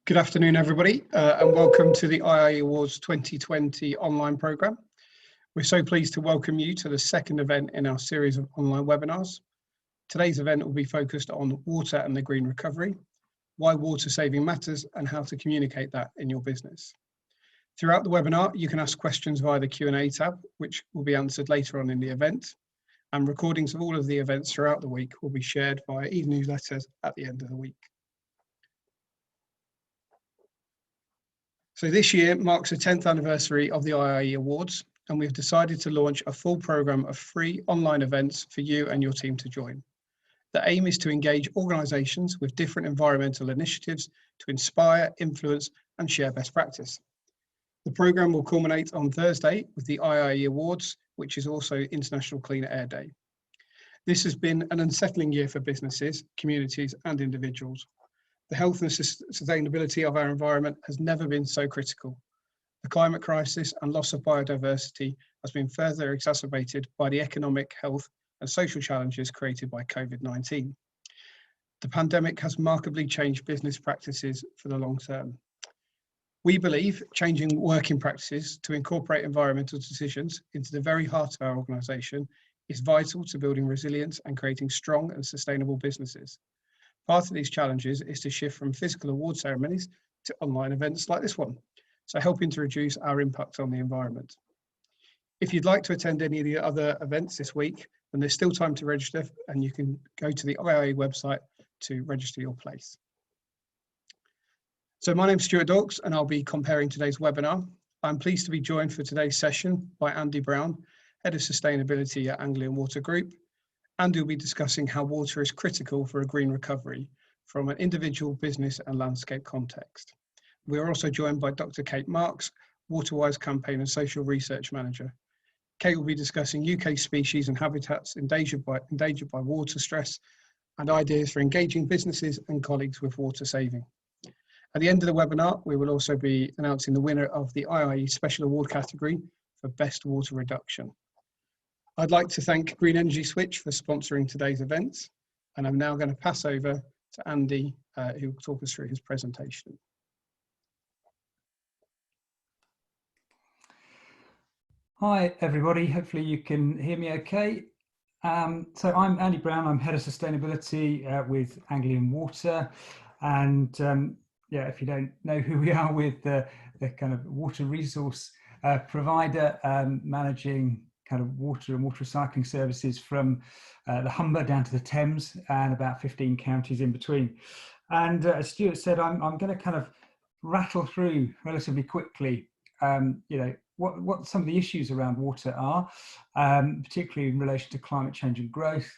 Good afternoon, everybody, and welcome to the IIE Awards 2020 online programme. We're so pleased to welcome you to the second event in our series of online webinars. Today's event will be focused on water and the green recovery, why water saving matters, and how to communicate that in your business. Throughout the webinar, you can ask questions via the Q&A tab, which will be answered later on in the event, and recordings of all of the events throughout the week will be shared via e-newsletters at the end of the week. So this year marks the 10th anniversary of the IIE Awards, and we've decided to launch a full programme of free online events for you and your team to join. The aim is to engage organisations with different environmental initiatives to inspire, influence and share best practice. The programme will culminate on Thursday with the IIE Awards, which is also International Clean Air Day. This has been an unsettling year for businesses, communities and individuals. The health and sustainability of our environment has never been so critical. The climate crisis and loss of biodiversity has been further exacerbated by the economic, health and social challenges created by COVID-19. The pandemic has markedly changed business practices for the long term. We believe changing working practices to incorporate environmental decisions into the very heart of our organisation is vital to building resilience and creating strong and sustainable businesses. Part of these challenges is to shift from physical award ceremonies to online events like this one, so helping to reduce our impact on the environment. If you'd like to attend any of the other events this week, then there's still time to register and you can go to the IIE website to register your place. So my name's Stuart Dawkes and I'll be comparing today's webinar. I'm pleased to be joined for today's session by Andy Brown, Head of Sustainability at Anglian Water Group. Andy will be discussing how water is critical for a green recovery from an individual, business and landscape context. We are also joined by Dr. Kate Marx, Waterwise Campaign and Social Research Manager. Kate will be discussing UK species and habitats endangered by water stress and ideas for engaging businesses and colleagues with water saving. At the end of the webinar, we will also be announcing the winner of the IIE Special Award category for Best Water Reduction. I'd like to thank Green Energy Switch for sponsoring today's events, and I'm now going to pass over to Andy, who will talk us through his presentation. Hi everybody, hopefully you can hear me okay. So I'm Andy Brown, I'm Head of Sustainability with Anglian Water, and yeah, if you don't know who we are, with the kind of water resource provider managing kind of water and water recycling services from the Humber down to the Thames and about 15 counties in between. And as Stuart said, I'm going to kind of rattle through relatively quickly, you know, what some of the issues around water are, particularly in relation to climate change and growth,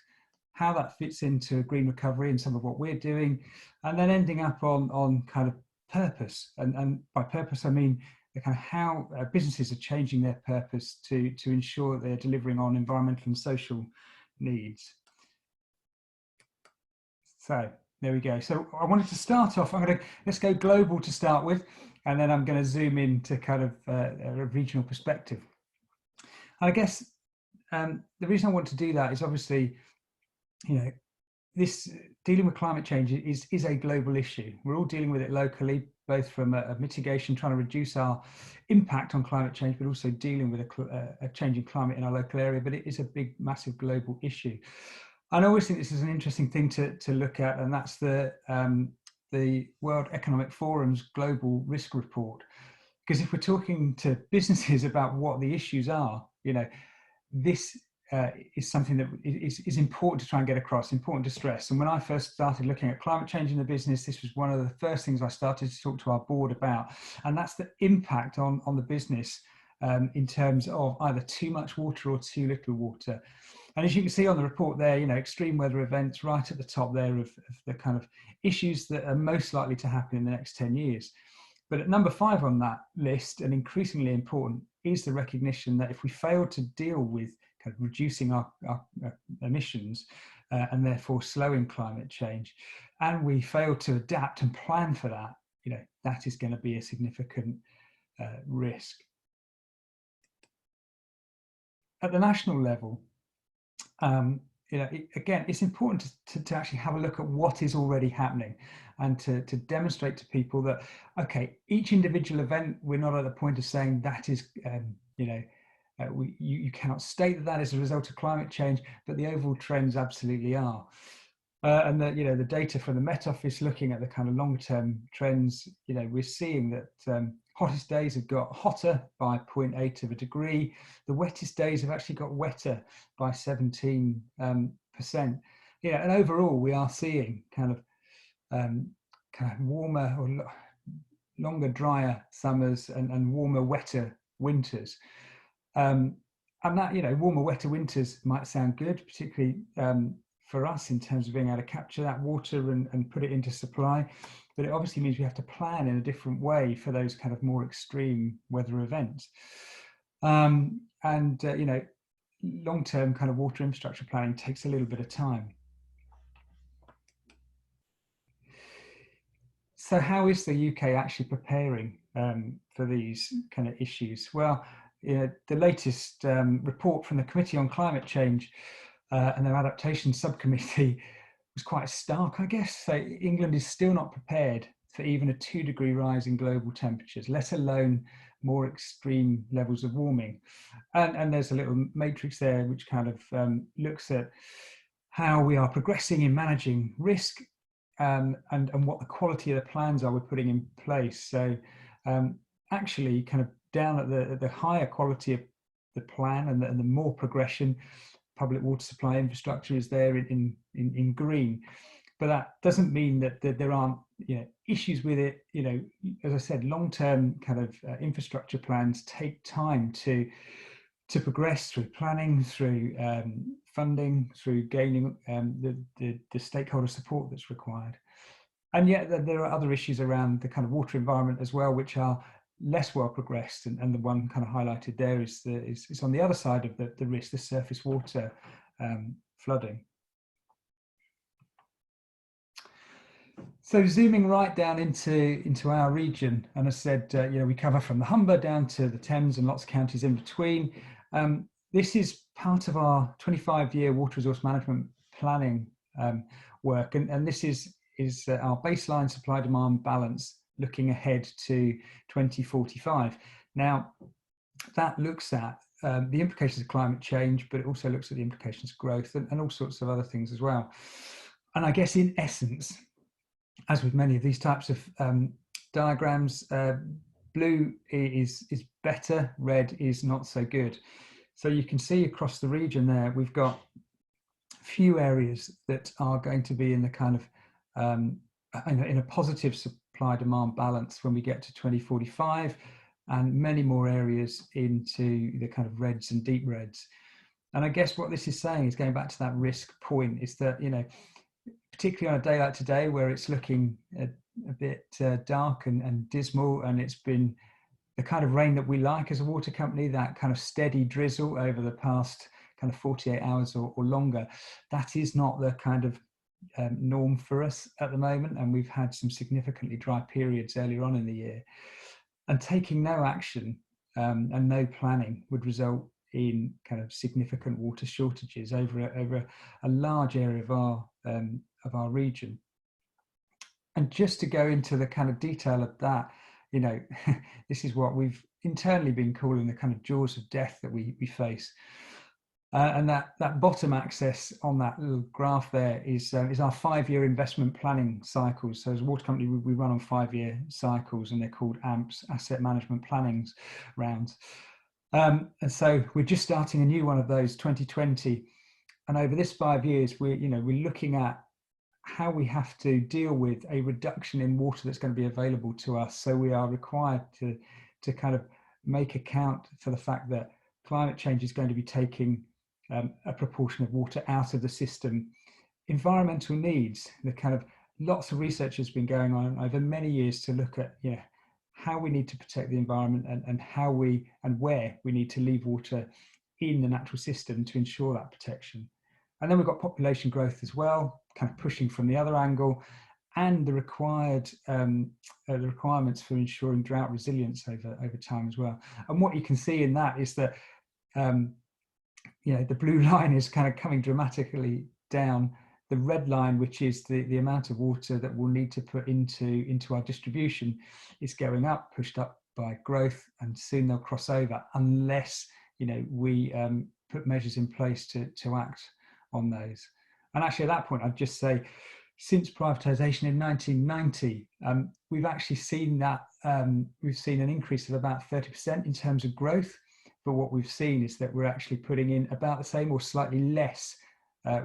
how that fits into green recovery and some of what we're doing, and then ending up on kind of purpose. And by purpose, I mean the kind of how businesses are changing their purpose to ensure that they're delivering on environmental and social needs. So there we go. So I wanted to start off, let's go global to start with, and then I'm going to zoom into kind of a regional perspective. I guess the reason I want to do that is obviously, you know, this dealing with climate change is a global issue. We're all dealing with it locally, both from a mitigation, trying to reduce our impact on climate change, but also dealing with a changing climate in our local area. But it is a big, massive global issue. And I always think this is an interesting thing to look at, and that's the World Economic Forum's Global Risk Report. Because if we're talking to businesses about what the issues are, you know, this is something that is important to try and get across, important to stress. And when I first started looking at climate change in the business, this was one of the first things I started to talk to our board about. And that's the impact on the business in terms of either too much water or too little water. And as you can see on the report there, you know, extreme weather events right at the top there of the kind of issues that are most likely to happen in the next 10 years. But at number 5 on that list, and increasingly important, is the recognition that if we fail to deal with kind of reducing our emissions and therefore slowing climate change, and we fail to adapt and plan for that, you know, that is going to be a significant risk. At the national level, again, it's important to actually have a look at what is already happening, and to demonstrate to people that, okay, each individual event, we're not at the point of saying that is, you cannot state that is a result of climate change, but the overall trends absolutely are. And the data from the Met Office looking at the kind of longer-term trends, we're seeing that hottest days have got hotter by 0.8 of a degree. The wettest days have actually got wetter by 17%. And overall, we are seeing kind of warmer or longer, drier summers and warmer, wetter winters. And that, warmer, wetter winters might sound good, particularly for us in terms of being able to capture that water and put it into supply. But it obviously means we have to plan in a different way for those kind of more extreme weather events. Long-term kind of water infrastructure planning takes a little bit of time. So how is the UK actually preparing for these kind of issues? Well, the latest report from the Committee on Climate Change and their adaptation subcommittee was quite stark, I guess. So England is still not prepared for even a 2-degree rise in global temperatures, let alone more extreme levels of warming. And there's a little matrix there which kind of looks at how we are progressing in managing risk and what the quality of the plans are we're putting in place. So actually kind of down at the higher quality of the plan and the more progression, public water supply infrastructure is there in green. But that doesn't mean that there aren't issues with it. As I said, long-term kind of infrastructure plans take time to progress through planning, through funding, through gaining the stakeholder support that's required. And yet there are other issues around the kind of water environment as well, which are less well progressed, and the one kind of highlighted there is on the other side of the risk, the surface water flooding. So zooming right down into our region, and as I said, we cover from the Humber down to the Thames and lots of counties in between. This is part of our 25-year water resource management planning work, and this is our baseline supply demand balance looking ahead to 2045. Now, that looks at the implications of climate change, but it also looks at the implications of growth and all sorts of other things as well. And I guess in essence, as with many of these types of diagrams, blue is better, red is not so good. So you can see across the region there, we've got a few areas that are going to be in the kind of in a positive supply demand balance when we get to 2045, and many more areas into the kind of reds and deep reds. And I guess what this is saying is, going back to that risk point, is that, particularly on a day like today where it's looking a bit dark and dismal, and it's been the kind of rain that we like as a water company, that kind of steady drizzle over the past kind of 48 hours or longer, that is not the kind of norm for us at the moment. And we've had some significantly dry periods earlier on in the year, and taking no action and no planning would result in kind of significant water shortages over a large area of our region. And just to go into the kind of detail of that, this is what we've internally been calling the kind of jaws of death that we face. And that bottom axis on that little graph there is our 5-year investment planning cycles. So as a water company, we run on 5-year cycles, and they're called AMPs, Asset Management Plannings rounds. And so we're just starting a new one of those, 2020. And over this 5 years, we're looking at how we have to deal with a reduction in water that's going to be available to us. So we are required to kind of make account for the fact that climate change is going to be taking a proportion of water out of the system. Environmental needs, the kind of lots of research has been going on over many years to look at how we need to protect the environment and how and where we need to leave water in the natural system to ensure that protection. And then we've got population growth as well, kind of pushing from the other angle, and the requirements for ensuring drought resilience over time as well. And what you can see in that is that the blue line is kind of coming dramatically down. The red line, which is the amount of water that we'll need to put into our distribution, is going up, pushed up by growth, and soon they'll cross over unless we put measures in place to act on those. And actually, at that point, I'd just say, since privatisation in 1990, we've actually seen that we've seen an increase of about 30% in terms of growth. But what we've seen is that we're actually putting in about the same or slightly less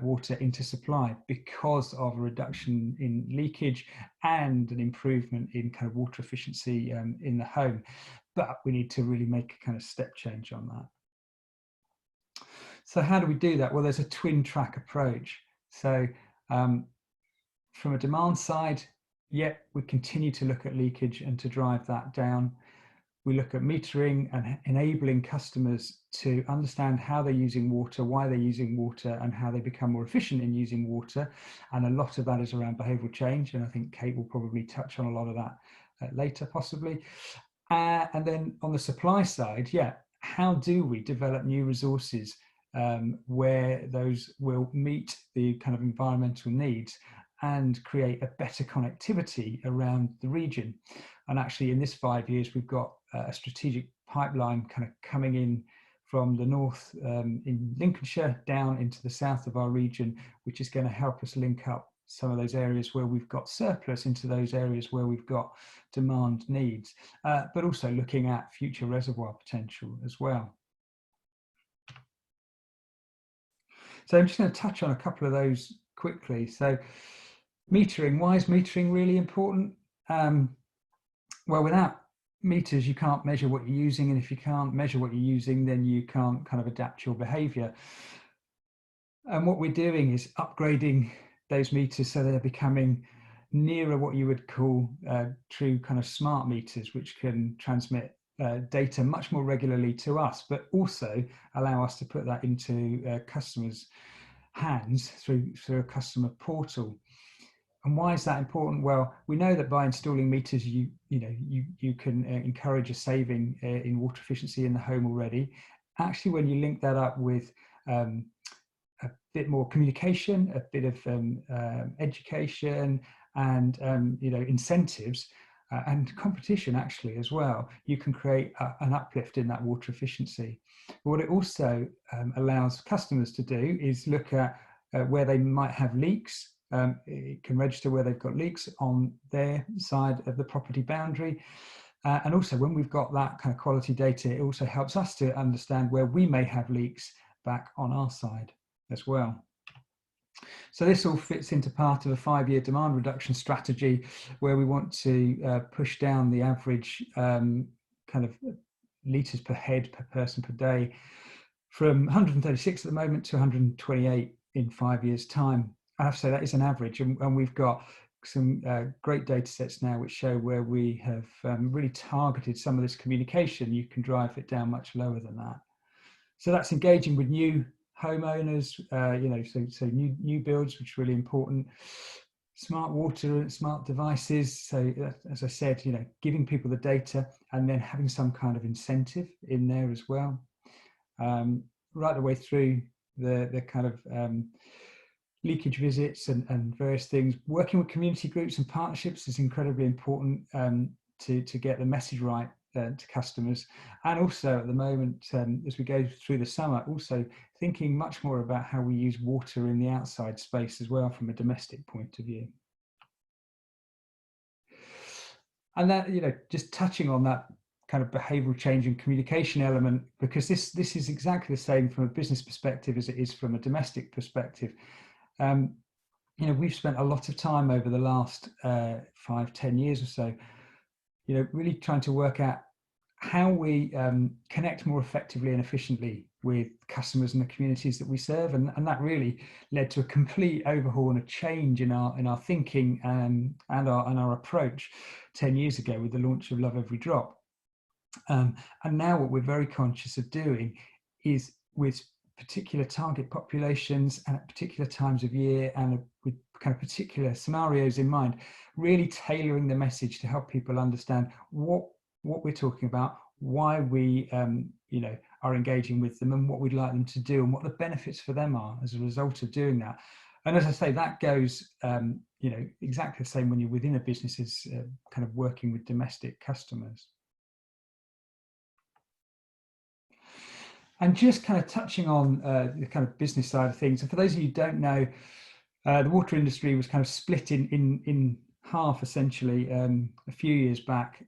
water into supply because of a reduction in leakage and an improvement in kind of water efficiency in the home. But we need to really make a kind of step change on that. So how do we do that? Well, there's a twin track approach. So from a demand side, we continue to look at leakage and to drive that down. We look at metering and enabling customers to understand how they're using water, why they're using water, and how they become more efficient in using water. And a lot of that is around behavioural change. And I think Kate will probably touch on a lot of that later, possibly. And then on the supply side, how do we develop new resources where those will meet the kind of environmental needs and create a better connectivity around the region? And actually, in this 5 years, we've got a strategic pipeline kind of coming in from the north in Lincolnshire down into the south of our region, which is going to help us link up some of those areas where we've got surplus into those areas where we've got demand needs, but also looking at future reservoir potential as well. So I'm just going to touch on a couple of those quickly. So metering, why is metering really important? Well, without meters, you can't measure what you're using. And if you can't measure what you're using, then you can't kind of adapt your behavior. And what we're doing is upgrading those meters so they're becoming nearer what you would call true kind of smart meters, which can transmit data much more regularly to us, but also allow us to put that into customers' hands through a customer portal. And why is that important? Well, we know that by installing meters, you can encourage a saving in water efficiency in the home already. Actually, when you link that up with a bit more communication, a bit of education, and incentives and competition actually as well, you can create an uplift in that water efficiency. But what it also allows customers to do is look at where they might have leaks. It can register where they've got leaks on their side of the property boundary. And also when we've got that kind of quality data, it also helps us to understand where we may have leaks back on our side as well. So this all fits into part of a 5-year demand reduction strategy where we want to push down the average kind of litres per head per person per day from 136 at the moment to 128 in 5 years' time. I have to say that is an average, and we've got some great data sets now which show where we have really targeted some of this communication. You can drive it down much lower than that. So that's engaging with new homeowners, so new builds, which is really important. Smart water and smart devices. So as I said, giving people the data and then having some kind of incentive in there as well. Right the way through the kind of leakage visits and various things. Working with community groups and partnerships is incredibly important to get the message right to customers. And also at the moment, as we go through the summer, also thinking much more about how we use water in the outside space as well from a domestic point of view. And that, just touching on that kind of behavioural change and communication element, because this is exactly the same from a business perspective as it is from a domestic perspective. We've spent a lot of time over the last 5-10 years or so, really trying to work out how we connect more effectively and efficiently with customers and the communities that we serve, and that really led to a complete overhaul and a change in our thinking and our approach 10 years ago with the launch of Love Every Drop. And now what we're very conscious of doing is with particular target populations and at particular times of year and with kind of particular scenarios in mind, really tailoring the message to help people understand what we're talking about, why we are engaging with them and what we'd like them to do and what the benefits for them are as a result of doing that. And as I say, that goes, exactly the same when you're within a business as kind of working with domestic customers. And just kind of touching on the kind of business side of things. And for those of you who don't know, the water industry was kind of split in half essentially a few years back,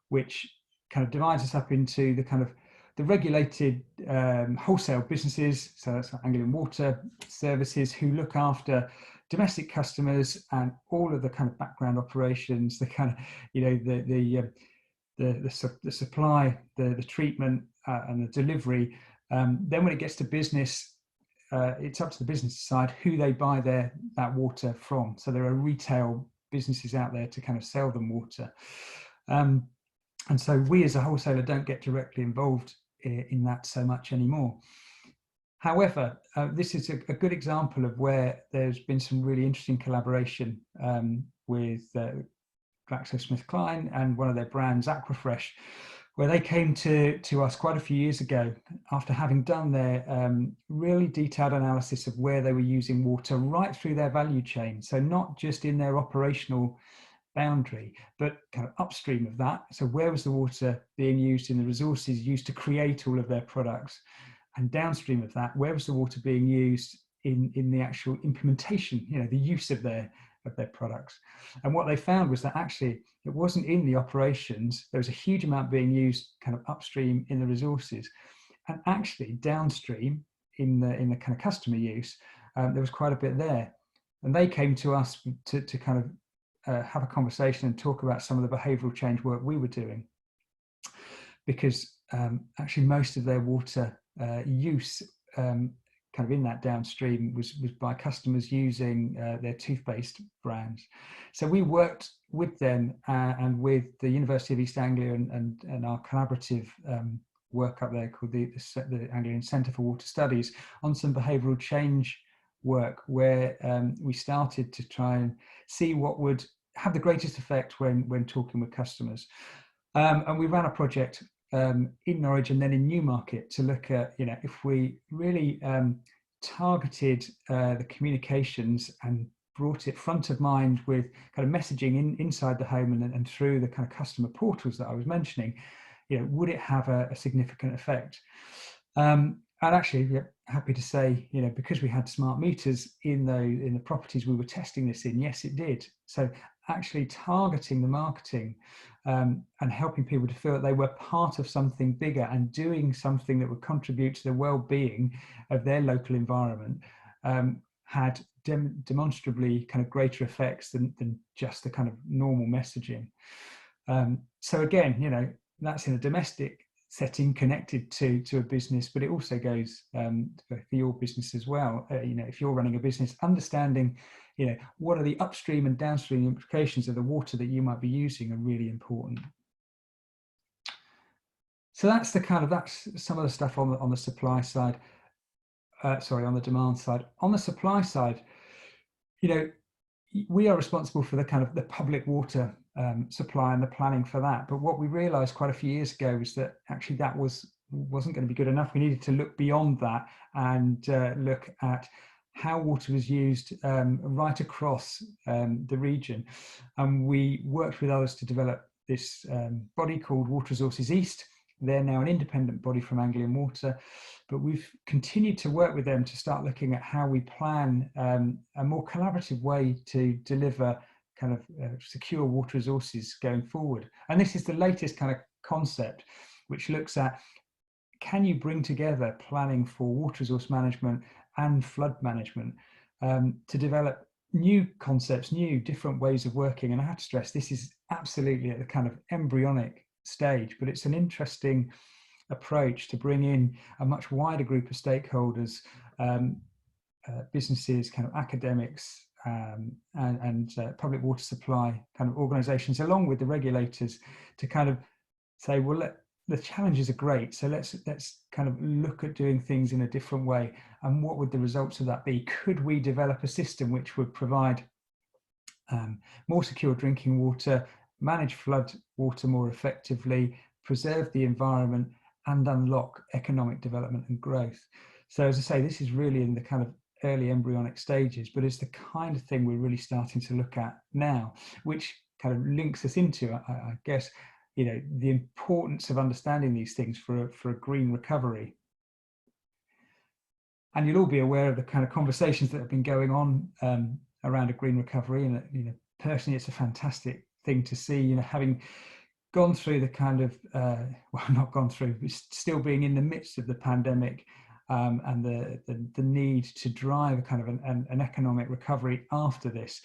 which kind of divides us up into the kind of the regulated wholesale businesses, so that's Anglian Water Services, who look after domestic customers and all of the kind of background operations, the kind of, the supply, the treatment and the delivery. Then when it gets to business, it's up to the business side who they buy that water from. So there are retail businesses out there to kind of sell them water. And so we as a wholesaler don't get directly involved in that so much anymore. However, this is a good example of where there's been some really interesting collaboration with GlaxoSmithKline and one of their brands, Aquafresh, where they came to us quite a few years ago after having done their really detailed analysis of where they were using water right through their value chain. So not just in their operational boundary, but kind of upstream of that. So where was the water being used in the resources used to create all of their products? And downstream of that, where was the water being used in the actual implementation, the use of their products? And what they found was that actually it wasn't in the operations. There was a huge amount being used kind of upstream in the resources, and actually downstream in the kind of customer use, there was quite a bit there. And they came to us to kind of have a conversation and talk about some of the behavioural change work we were doing, because actually most of their water use kind of in that downstream was by customers using their tooth-based brands. So we worked with them and with the University of East Anglia and our collaborative work up there called the Anglian Centre for Water Studies on some behavioural change work, where we started to try and see what would have the greatest effect when talking with customers. And we ran a project in Norwich and then in Newmarket to look at, if we really targeted the communications and brought it front of mind with kind of messaging inside the home and through the kind of customer portals that I was mentioning, would it have a significant effect? And actually, happy to say, because we had smart meters in the properties we were testing this in, yes, it did. So actually targeting the marketing and helping people to feel that they were part of something bigger and doing something that would contribute to the well-being of their local environment had demonstrably kind of greater effects than just the kind of normal messaging. So again, that's in a domestic setting connected to a business, but it also goes for your business as well. If you're running a business, understanding what are the upstream and downstream implications of the water that you might be using are really important. So that's some of the stuff on the supply side. On the demand side. On the supply side, we are responsible for the kind of the public water supply and the planning for that. But what we realised quite a few years ago was that actually that wasn't going to be good enough. We needed to look beyond that and look at how water was used right across the region. And we worked with others to develop this body called Water Resources East. They're now an independent body from Anglian Water, but we've continued to work with them to start looking at how we plan a more collaborative way to deliver kind of secure water resources going forward. And this is the latest kind of concept, which looks at, can you bring together planning for water resource management and flood management to develop new concepts, new different ways of working? And I have to stress, this is absolutely at the kind of embryonic stage, but it's an interesting approach to bring in a much wider group of stakeholders, businesses, kind of academics, and public water supply kind of organizations, along with the regulators, to kind of say, well, the challenges are great, so let's kind of look at doing things in a different way. And what would the results of that be? Could we develop a system which would provide more secure drinking water, manage flood water more effectively, preserve the environment, and unlock economic development and growth. So as I say, this is really in the kind of early embryonic stages, but it's the kind of thing we're really starting to look at now, which kind of links us into, I guess, you know, the importance of understanding these things for a green recovery. And you'll all be aware of the kind of conversations that have been going on around a green recovery. And, you know, personally, it's a fantastic thing to see, you know, having gone through the kind of, well, not gone through, but still being in the midst of the pandemic, and the need to drive a kind of an economic recovery after this.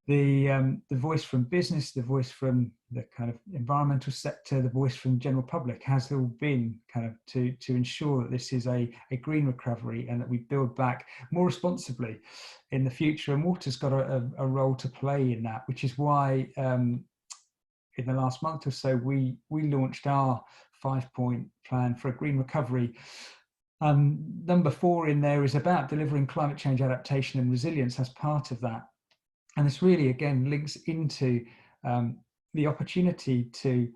The voice from business, the voice from the kind of environmental sector, the voice from general public has all been kind of to ensure that this is a green recovery and that we build back more responsibly in the future. And water's got a role to play in that, which is why in the last month or so we launched our 5-point plan for a green recovery. Number 4 in there is about delivering climate change adaptation and resilience as part of that. And this really, again, links into the opportunity to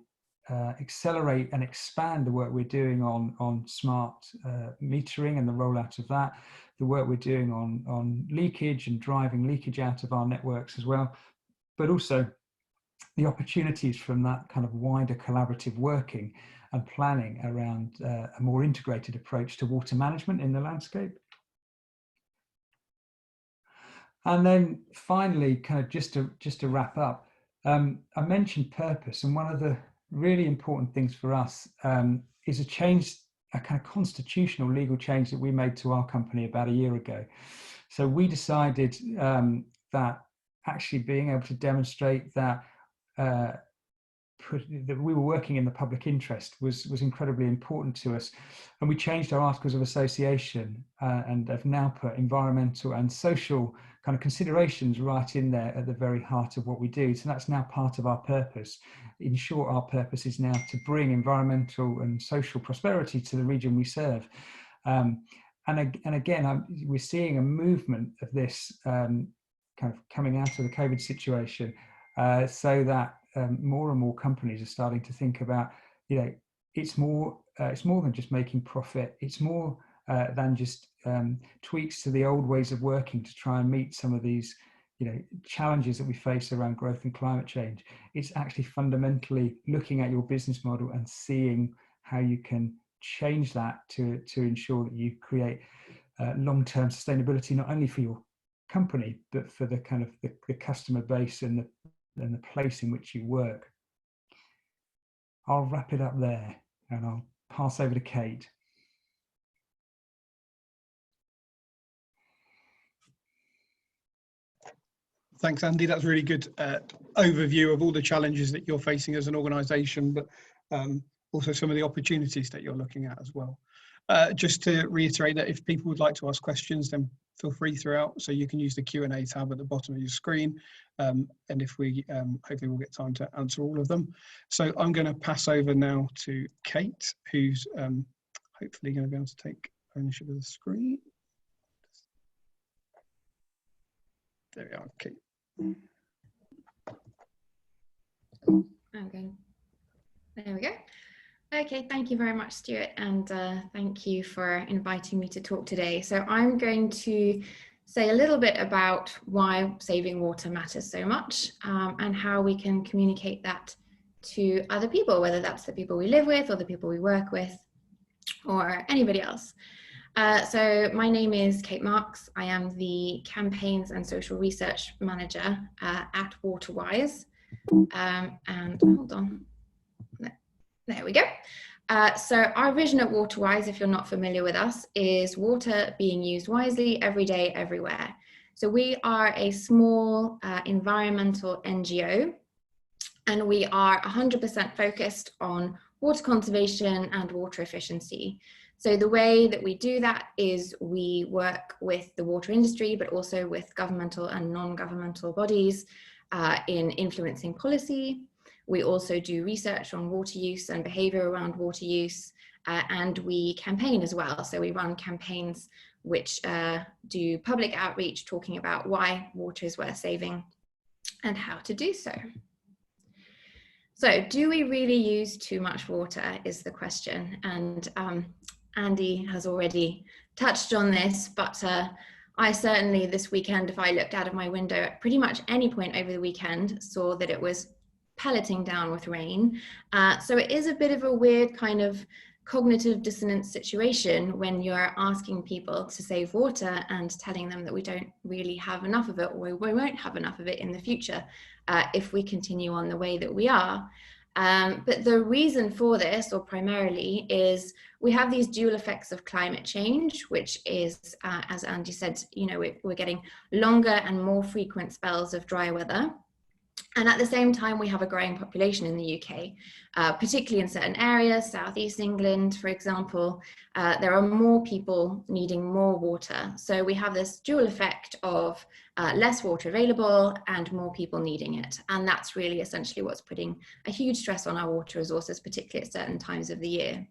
accelerate and expand the work we're doing on smart metering and the rollout of that, the work we're doing on leakage and driving leakage out of our networks as well, but also the opportunities from that kind of wider collaborative working and planning around a more integrated approach to water management in the landscape. And then finally, kind of just to wrap up, I mentioned purpose, and one of the really important things for us is a kind of constitutional legal change that we made to our company about a year ago. So we decided that actually being able to demonstrate that that we were working in the public interest was incredibly important to us, and we changed our articles of association and have now put environmental and social kind of considerations right in there at the very heart of what we do. So that's now part of our purpose. In short, our purpose is now to bring environmental and social prosperity to the region we serve. And again, we're seeing a movement of this kind of coming out of the COVID situation, so that more and more companies are starting to think about, you know, it's more than just making profit. It's more than just tweaks to the old ways of working to try and meet some of these, you know, challenges that we face around growth and climate change. It's actually fundamentally looking at your business model and seeing how you can change that to ensure that you create long-term sustainability, not only for your company, but for the kind of the customer base and the place in which you work. I'll wrap it up there and I'll pass over to Kate. Thanks, Andy. That's a really good overview of all the challenges that you're facing as an organisation, but also some of the opportunities that you're looking at as well. Just to reiterate that if people would like to ask questions, then feel free throughout. So you can use the Q&A tab at the bottom of your screen. And if we, hopefully we'll get time to answer all of them. So I'm going to pass over now to Kate, who's hopefully going to be able to take ownership of the screen. There we are, Kate. Okay. There we go. Okay, thank you very much, Stuart, and thank you for inviting me to talk today. So I'm going to say a little bit about why saving water matters so much, and how we can communicate that to other people, whether that's the people we live with or the people we work with or anybody else. So my name is Kate Marx. I am the Campaigns and Social Research Manager at Waterwise. And hold on, there we go. So our vision at Waterwise, if you're not familiar with us, is water being used wisely every day, everywhere. So we are a small environmental NGO, and we are 100% focused on water conservation and water efficiency. So the way that we do that is we work with the water industry, but also with governmental and non-governmental bodies in influencing policy. We also do research on water use and behaviour around water use, and we campaign as well. So we run campaigns which do public outreach, talking about why water is worth saving and how to do so. So do we really use too much water is the question. And Andy has already touched on this, but I certainly this weekend, if I looked out of my window at pretty much any point over the weekend, saw that it was pelleting down with rain. So it is a bit of a weird kind of cognitive dissonance situation when you're asking people to save water and telling them that we don't really have enough of it, or we won't have enough of it in the future if we continue on the way that we are. But the reason for this, or primarily, is we have these dual effects of climate change, which is, as Andy said, you know, we're getting longer and more frequent spells of dry weather. And at the same time, we have a growing population in the UK, particularly in certain areas, Southeast England, for example. There are more people needing more water. So we have this dual effect of less water available and more people needing it. And that's really essentially what's putting a huge stress on our water resources, particularly at certain times of the year.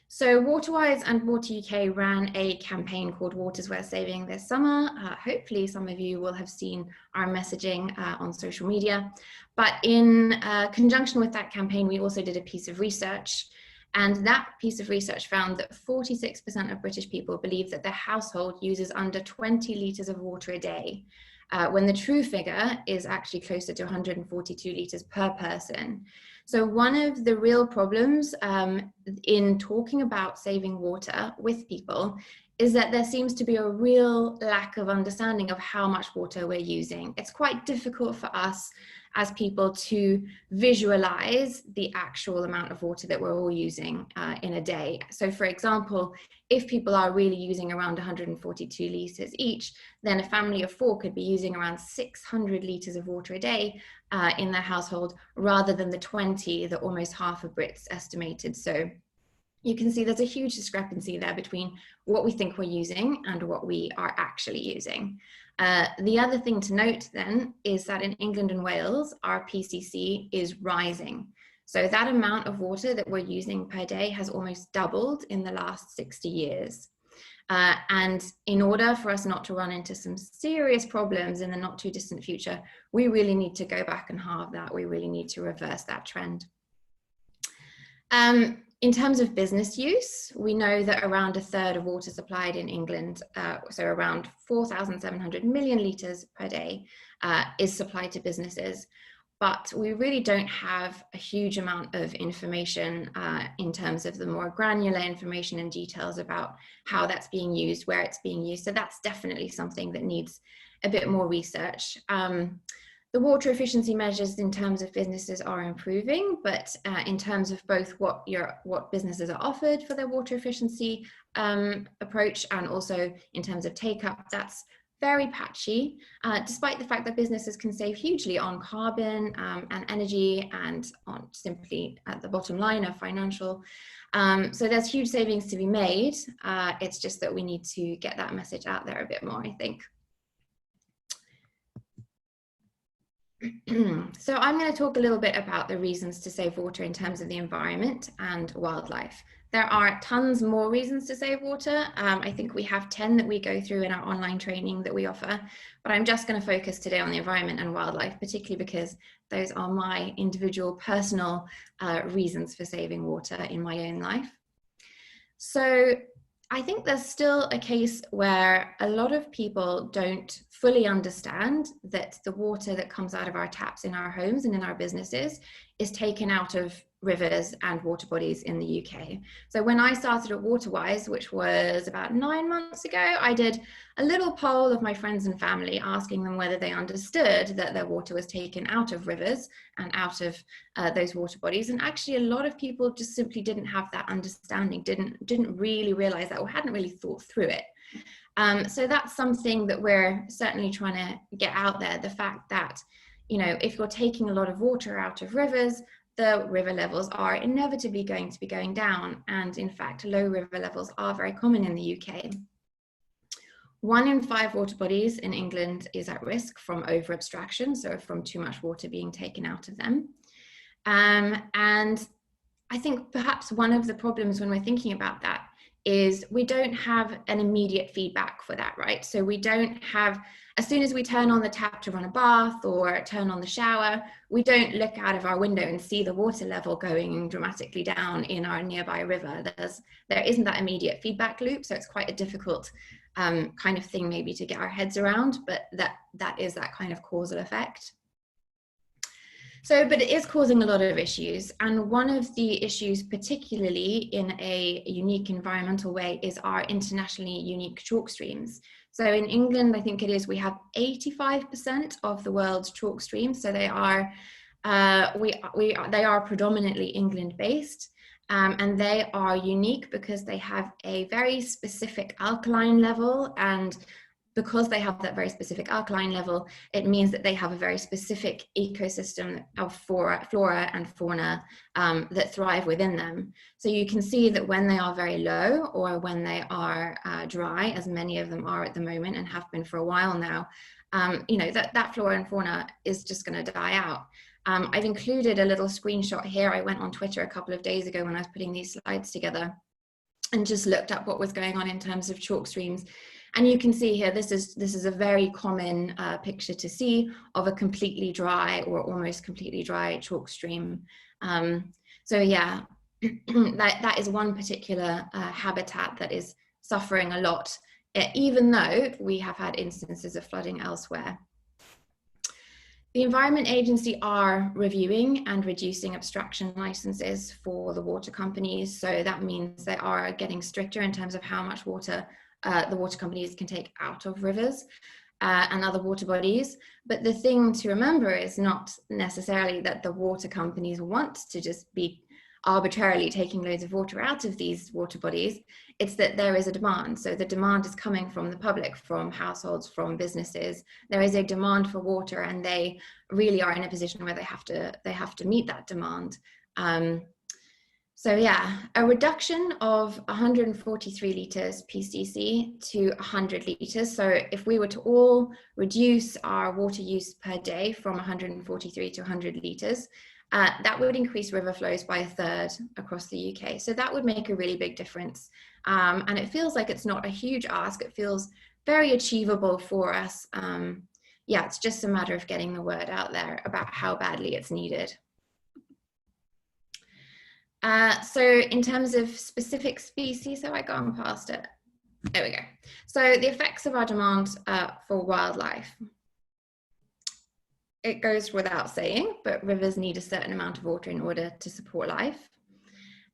So Waterwise and Water UK ran a campaign called Water's Worth Saving this summer. Hopefully some of you will have seen our messaging on social media. But in conjunction with that campaign, we also did a piece of research. And that piece of research found that 46% of British people believe that their household uses under 20 litres of water a day, when the true figure is actually closer to 142 litres per person. So one of the real problems in talking about saving water with people is that there seems to be a real lack of understanding of how much water we're using. It's quite difficult for us as people to visualize the actual amount of water that we're all using in a day. So for example, if people are really using around 142 litres each, then a family of 4 could be using around 600 litres of water a day in their household, rather than the 20 that almost half of Brits estimated. So you can see there's a huge discrepancy there between what we think we're using and what we are actually using. The other thing to note then is that in England and Wales, our PCC is rising. So that amount of water that we're using per day has almost doubled in the last 60 years. And in order for us not to run into some serious problems in the not too distant future, we really need to go back and halve that. We really need to reverse that trend. In terms of business use, we know that around a third of water supplied in England, so around 4,700 million litres per day, is supplied to businesses. But we really don't have a huge amount of information in terms of the more granular information and details about how that's being used, where it's being used. So that's definitely something that needs a bit more research. The water efficiency measures in terms of businesses are improving, but in terms of both what businesses are offered for their water efficiency approach, and also in terms of take-up, that's very patchy, despite the fact that businesses can save hugely on carbon and energy, and on simply at the bottom line of financial. So there's huge savings to be made. It's just that we need to get that message out there a bit more, I think. So I'm going to talk a little bit about the reasons to save water in terms of the environment and wildlife. There are tons more reasons to save water. I think we have 10 that we go through in our online training that we offer, but I'm just going to focus today on the environment and wildlife, particularly because those are my individual personal reasons for saving water in my own life. So I think there's still a case where a lot of people don't fully understand that the water that comes out of our taps in our homes and in our businesses is taken out of rivers and water bodies in the UK. So when I started at Waterwise, which was about 9 months ago, I did a little poll of my friends and family, asking them whether they understood that their water was taken out of rivers and out of those water bodies. And actually a lot of people just simply didn't have that understanding, didn't really realize that, or hadn't really thought through it. So that's something that we're certainly trying to get out there. The fact that, you know, if you're taking a lot of water out of rivers, the river levels are inevitably going to be going down. And in fact, low river levels are very common in the UK. 1 in 5 water bodies in England is at risk from over abstraction, so from too much water being taken out of them. And I think perhaps one of the problems when we're thinking about that is we don't have an immediate feedback for that, right? So we don't have, as soon as we turn on the tap to run a bath or turn on the shower, we don't look out of our window and see the water level going dramatically down in our nearby river. There isn't that immediate feedback loop, so it's quite a difficult kind of thing maybe to get our heads around, but that is that kind of causal effect. So, but it is causing a lot of issues. And one of the issues, particularly in a unique environmental way, is our internationally unique chalk streams. So in England, I think it is, we have 85% of the world's chalk streams. So they are, they are predominantly England-based. And they are unique because they have a very specific alkaline level, and because they have that very specific alkaline level, it means that they have a very specific ecosystem of flora and fauna that thrive within them. So you can see that when they are very low, or when they are dry, as many of them are at the moment and have been for a while now, you know, that flora and fauna is just going to die out. I've included a little screenshot here. I went on Twitter a couple of days ago when I was putting these slides together and just looked up what was going on in terms of chalk streams. And you can see here, this is a very common picture to see of a completely dry or almost completely dry chalk stream. So yeah, that is one particular habitat that is suffering a lot, even though we have had instances of flooding elsewhere. The Environment Agency are reviewing and reducing abstraction licenses for the water companies. So that means they are getting stricter in terms of how much water the water companies can take out of rivers and other water bodies. But the thing to remember is not necessarily that the water companies want to just be arbitrarily taking loads of water out of these water bodies. It's that there is a demand. So the demand is coming from the public, from households, from businesses. There is a demand for water, and they really are in a position where they have to meet that demand. So yeah, a reduction of 143 litres PCC to 100 litres. So if we were to all reduce our water use per day from 143 to 100 litres, that would increase river flows by 1/3 across the UK. So that would make a really big difference. And it feels like it's not a huge ask. It feels very achievable for us. Yeah, it's just a matter of getting the word out there about how badly it's needed. So in terms of specific species, have I gone past it? There we go. So the effects of our demand for wildlife. It goes without saying, but rivers need a certain amount of water in order to support life.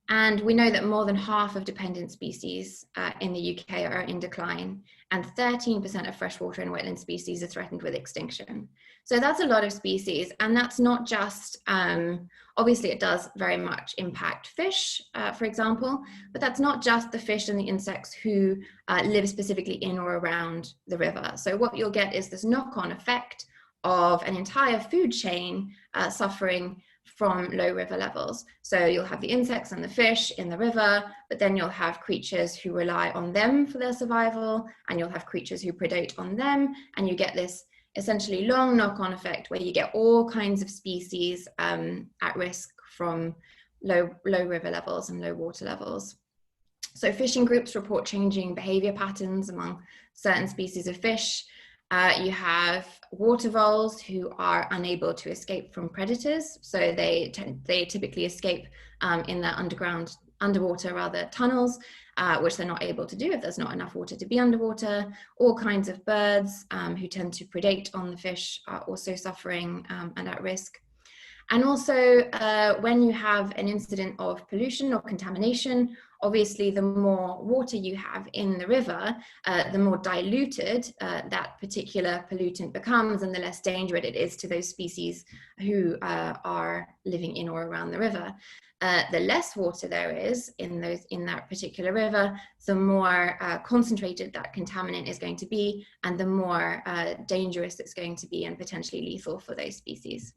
And we know that more than half of dependent species in the UK are in decline, and 13% of freshwater and wetland species are threatened with extinction. So that's a lot of species, and that's not just, obviously it does very much impact fish, for example, but that's not just the fish and the insects who live specifically in or around the river. So what you'll get is this knock-on effect of an entire food chain suffering from low river levels. So you'll have the insects and the fish in the river, but then you'll have creatures who rely on them for their survival, and you'll have creatures who predate on them, and you get this essentially long knock-on effect where you get all kinds of species at risk from low river levels and low water levels. So fishing groups report changing behavior patterns among certain species of fish. You have water voles who are unable to escape from predators. So they typically escape in the underwater tunnels, which they're not able to do if there's not enough water to be underwater. All kinds of birds who tend to predate on the fish are also suffering and at risk. And also when you have an incident of pollution or contamination, obviously the more water you have in the river, the more diluted that particular pollutant becomes, and the less dangerous it is to those species who are living in or around the river. The less water there is in that particular river, the more concentrated that contaminant is going to be, and the more dangerous it's going to be and potentially lethal for those species.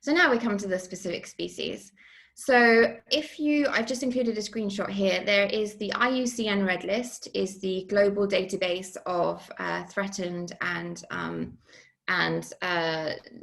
So now we come to the specific species. So I've just included a screenshot here. There is the IUCN Red List, is the global database of threatened and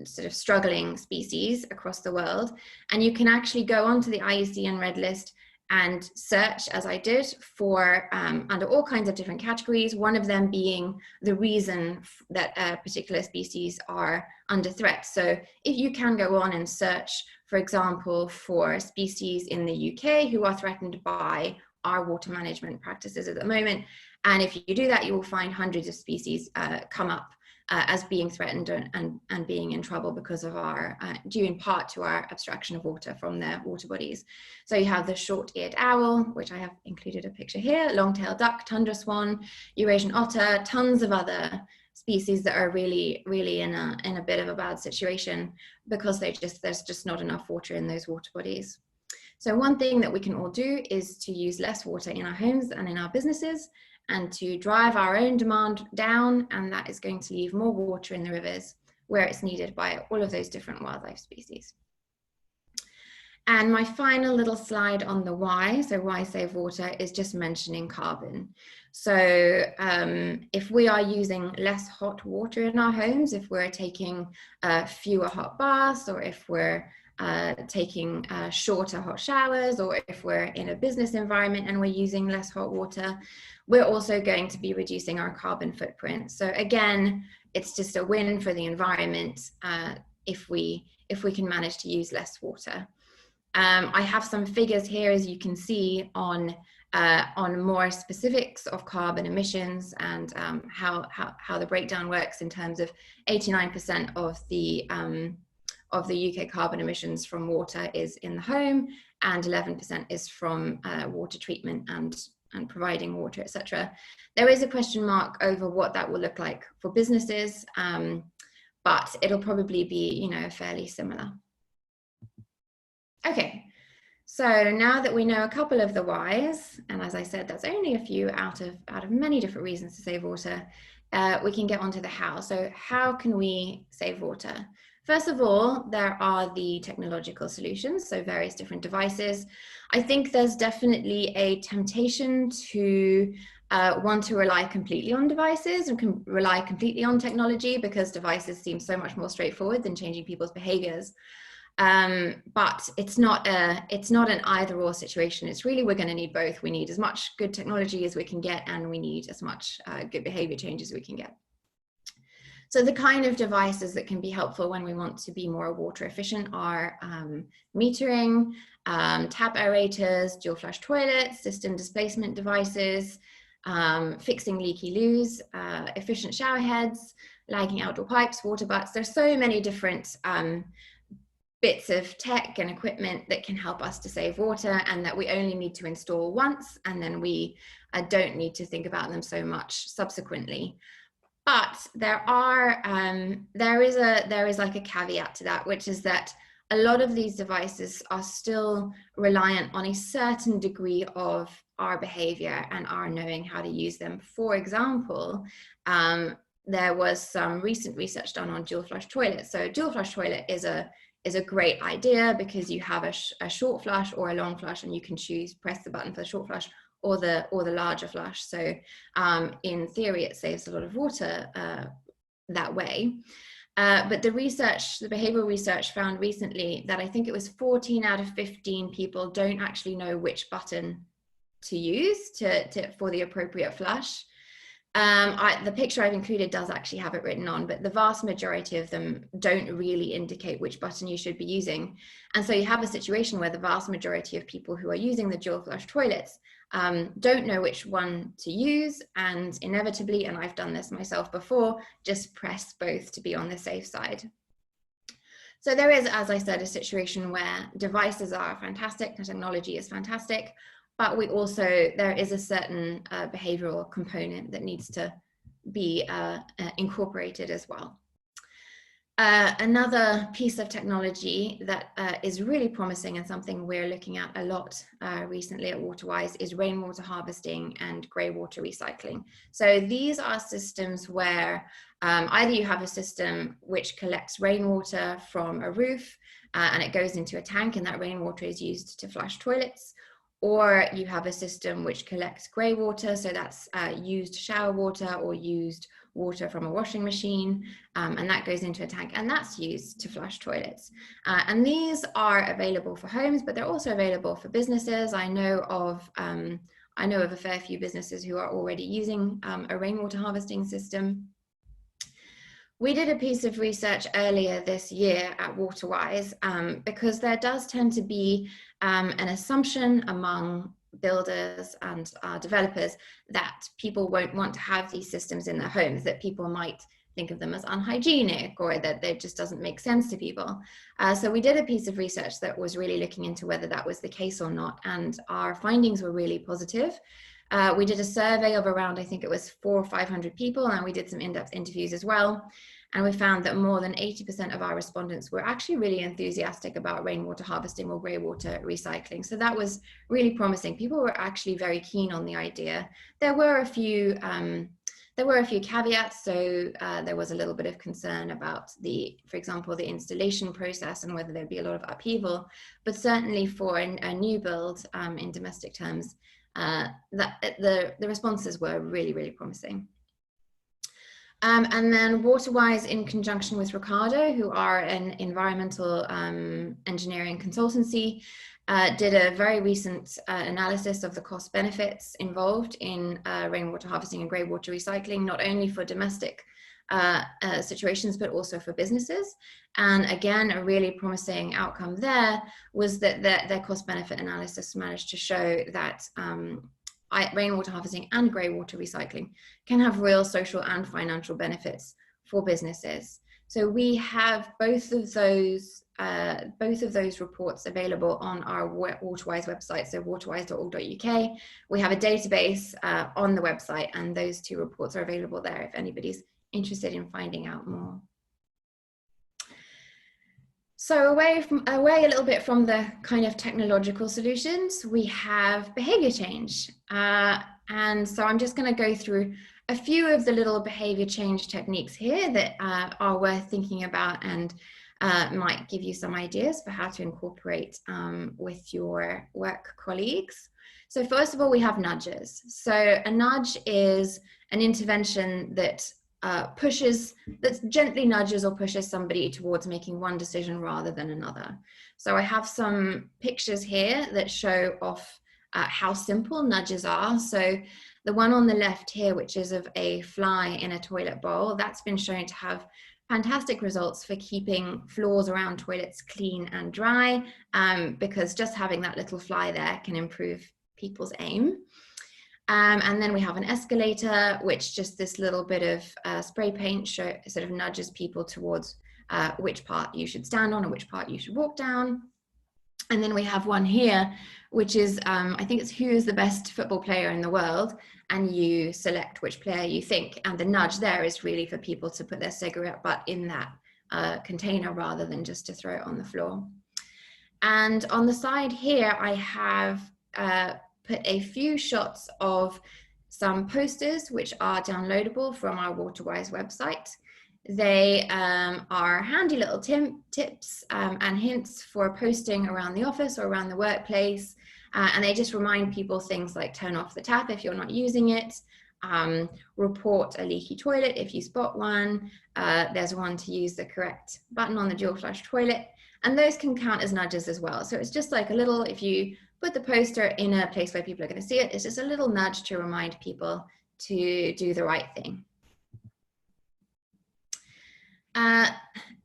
sort of struggling species across the world. And you can actually go onto the IUCN Red List and search, as I did, for under all kinds of different categories, one of them being the reason that a particular species are under threat. So if you can go on and search, for example, for species in the UK who are threatened by our water management practices at the moment, and if you do that, you will find hundreds of species come up as being threatened and being in trouble because of our, due in part to our abstraction of water from their water bodies. So you have the short-eared owl, which I have included a picture here, long-tailed duck, tundra swan, Eurasian otter, tons of other species that are really in a bit of a bad situation because there's just not enough water in those water bodies. So one thing that we can all do is to use less water in our homes and in our businesses, and to drive our own demand down, and that is going to leave more water in the rivers where it's needed by all of those different wildlife species. And my final little slide on the why, so why save water, is just mentioning carbon. So if we are using less hot water in our homes, if we're taking fewer hot baths, or if we're taking shorter hot showers, or if we're in a business environment and we're using less hot water, we're also going to be reducing our carbon footprint. So again, it's just a win for the environment if we can manage to use less water. I have some figures here, as you can see, on more specifics of carbon emissions and how the breakdown works in terms of 89% of the UK carbon emissions from water is in the home, and 11% is from water treatment and providing water, etc. There is a question mark over what that will look like for businesses, but it'll probably be, fairly similar. Okay, so now that we know a couple of the whys, and as I said, that's only a few out of many different reasons to save water, we can get onto the how. So how can we save water? First of all, there are the technological solutions, so various different devices. I think there's definitely a temptation to want to rely completely on devices and can rely completely on technology because devices seem so much more straightforward than changing people's behaviors. But it's not an either-or situation. It's really, we're going to need both. We need as much good technology as we can get, and we need as much good behavior change as we can get. So the kind of devices that can be helpful when we want to be more water efficient are metering, tap aerators, dual flush toilets, system displacement devices, fixing leaky loos, efficient shower heads, lagging outdoor pipes, water butts. There's so many different bits of tech and equipment that can help us to save water, and that we only need to install once, and then we don't need to think about them so much subsequently. But there is like a caveat to that, which is that a lot of these devices are still reliant on a certain degree of our behavior and our knowing how to use them. For example, there was some recent research done on dual flush toilets. So dual flush toilet is a great idea because you have a short flush or a long flush, and you can press the button for the short flush or the larger flush. So in theory, it saves a lot of water that way. But the behavioral research found recently that I think it was 14 out of 15 people don't actually know which button to use for the appropriate flush. The picture I've included does actually have it written on, but the vast majority of them don't really indicate which button you should be using. And so you have a situation where the vast majority of people who are using the dual flush toilets don't know which one to use, and inevitably, and I've done this myself before, just press both to be on the safe side. So there is, as I said, a situation where devices are fantastic, technology is fantastic, but there is a certain behavioral component that needs to be incorporated as well. Another piece of technology that is really promising and something we're looking at a lot recently at Waterwise is rainwater harvesting and grey water recycling. So these are systems where either you have a system which collects rainwater from a roof and it goes into a tank, and that rainwater is used to flush toilets, or you have a system which collects grey water, so that's used shower water or used water from a washing machine, and that goes into a tank, and that's used to flush toilets. And these are available for homes, but they're also available for businesses. I know of a fair few businesses who are already using a rainwater harvesting system. We did a piece of research earlier this year at Waterwise because there does tend to be an assumption among builders and developers that people won't want to have these systems in their homes, that people might think of them as unhygienic, or that it just doesn't make sense to people. So we did a piece of research that was really looking into whether that was the case or not, and our findings were really positive. We did a survey of around, I think it was 400 or 500 people, and we did some in-depth interviews as well. And we found that more than 80% of our respondents were actually really enthusiastic about rainwater harvesting or grey water recycling. So that was really promising. People were actually very keen on the idea. There were a few caveats. So there was a little bit of concern about for example, the installation process and whether there'd be a lot of upheaval. But certainly for a new build in domestic terms, the responses were really, really promising. And then Waterwise, in conjunction with Ricardo, who are an environmental engineering consultancy, did a very recent analysis of the cost benefits involved in rainwater harvesting and grey water recycling, not only for domestic situations, but also for businesses. And again, a really promising outcome there was that their cost benefit analysis managed to show that rainwater harvesting and grey water recycling can have real social and financial benefits for businesses. So we have both of those reports available on our Waterwise website, so waterwise.org.uk. We have a database on the website, and those two reports are available there if anybody's interested in finding out more. So away a little bit from the kind of technological solutions, we have behavior change. And so I'm just going to go through a few of the little behavior change techniques here that are worth thinking about and might give you some ideas for how to incorporate with your work colleagues. So first of all, we have nudges. So a nudge is an intervention that that gently nudges or pushes somebody towards making one decision rather than another. So I have some pictures here that show off how simple nudges are. So the one on the left here, which is of a fly in a toilet bowl, that's been shown to have fantastic results for keeping floors around toilets clean and dry, because just having that little fly there can improve people's aim. And then we have an escalator, which just this little bit of spray paint sort of nudges people towards which part you should stand on and which part you should walk down. And then we have one here, which is, I think it's who is the best football player in the world, and you select which player you think. And the nudge there is really for people to put their cigarette butt in that container rather than just to throw it on the floor. And on the side here, I have put a few shots of some posters which are downloadable from our Waterwise website. They are handy little tips and hints for posting around the office or around the workplace. And they just remind people things like turn off the tap if you're not using it, report a leaky toilet if you spot one. There's one to use the correct button on the dual flush toilet. And those can count as nudges as well. So it's just like a little, if you put the poster in a place where people are going to see it, it's just a little nudge to remind people to do the right thing.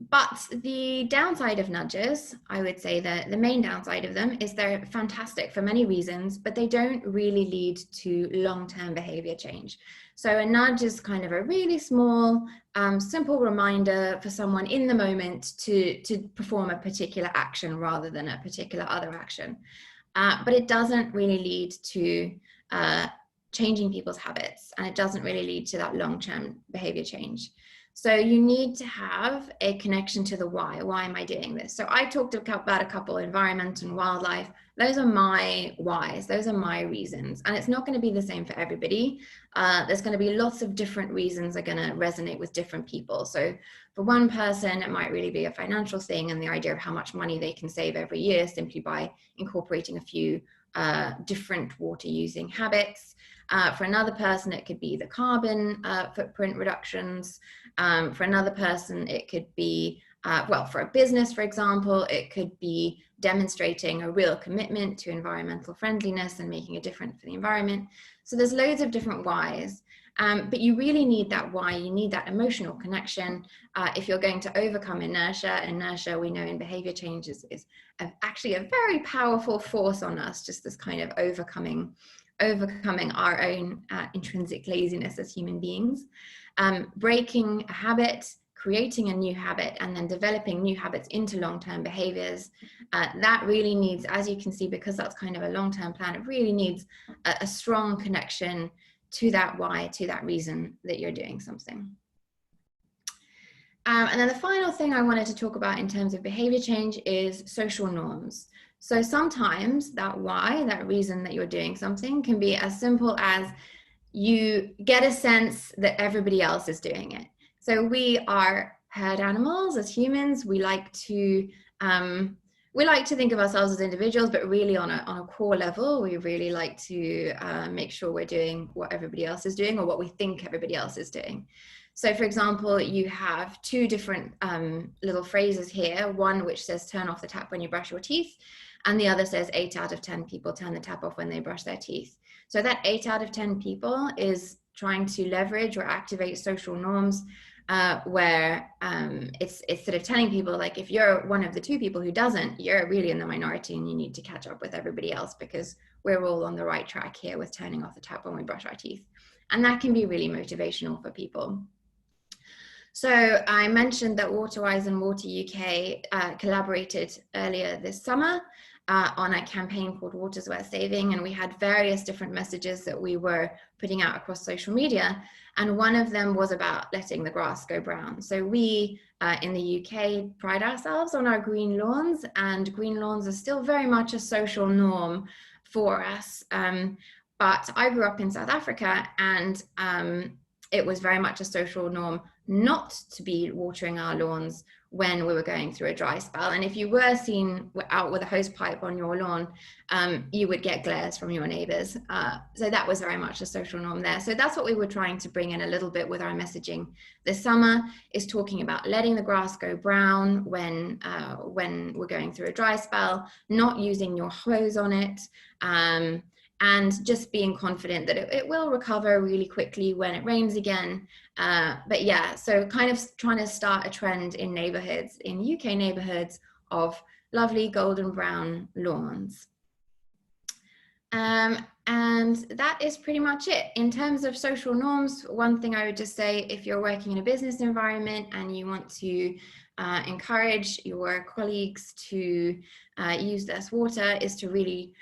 But the downside of nudges, I would say that the main downside of them is they're fantastic for many reasons, but they don't really lead to long-term behavior change. So a nudge is kind of a really small, simple reminder for someone in the moment to perform a particular action rather than a particular other action. But it doesn't really lead to changing people's habits, and it doesn't really lead to that long-term behavior change. So you need to have a connection to the why. Why am I doing this? So I talked about a couple, environment and wildlife. Those are my whys. Those are my reasons. And it's not going to be the same for everybody. There's going to be lots of different reasons that are going to resonate with different people. So for one person, it might really be a financial thing and the idea of how much money they can save every year simply by incorporating a few different water using habits. For another person, it could be the carbon footprint reductions. For another person, it could be, well, for a business, for example, it could be demonstrating a real commitment to environmental friendliness and making a difference for the environment. So there's loads of different whys. But you really need that why, you need that emotional connection. If you're going to overcome inertia we know in behavior change is actually a very powerful force on us, just this kind of overcoming our own intrinsic laziness as human beings. Breaking a habit, creating a new habit, and then developing new habits into long-term behaviors. That really needs, as you can see, because that's kind of a long-term plan, it really needs a strong connection to that why, to that reason that you're doing something. And then the final thing I wanted to talk about in terms of behavior change is social norms. So sometimes that why, that reason that you're doing something, can be as simple as you get a sense that everybody else is doing it. So we are herd animals as humans. We like to think of ourselves as individuals, but really on a core level, we really like to make sure we're doing what everybody else is doing or what we think everybody else is doing. So for example, you have two different little phrases here, one which says turn off the tap when you brush your teeth, and the other says 8 out of 10 people turn the tap off when they brush their teeth. So that 8 out of 10 people is trying to leverage or activate social norms where it's sort of telling people, like, if you're one of the 2 people who doesn't, you're really in the minority and you need to catch up with everybody else, because we're all on the right track here with turning off the tap when we brush our teeth. And that can be really motivational for people. So I mentioned that Waterwise and Water UK collaborated earlier this summer on a campaign called Water's Worth Saving, and we had various different messages that we were putting out across social media, and one of them was about letting the grass go brown. So we in the UK pride ourselves on our green lawns, and green lawns are still very much a social norm for us. But I grew up in South Africa, and it was very much a social norm not to be watering our lawns when we were going through a dry spell. And if you were seen out with a hose pipe on your lawn, you would get glares from your neighbors. So that was very much a social norm there. So that's what we were trying to bring in a little bit with our messaging this summer, is talking about letting the grass go brown when we're going through a dry spell, not using your hose on it, and just being confident that it will recover really quickly when it rains again. But yeah, so kind of trying to start a trend in neighborhoods, in UK neighborhoods, of lovely golden brown lawns. And that is pretty much it. In terms of social norms, one thing I would just say, if you're working in a business environment and you want to encourage your colleagues to use less water, is to really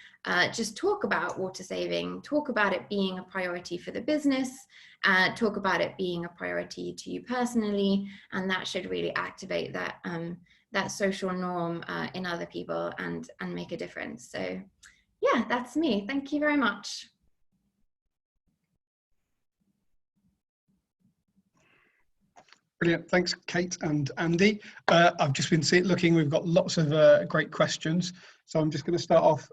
just talk about water saving, talk about it being a priority for the business, talk about it being a priority to you personally, and that should really activate that that social norm in other people and make a difference. So yeah, that's me. Thank you very much. Brilliant. Thanks, Kate and Andy. I've just been looking, we've got lots of great questions. So I'm just going to start off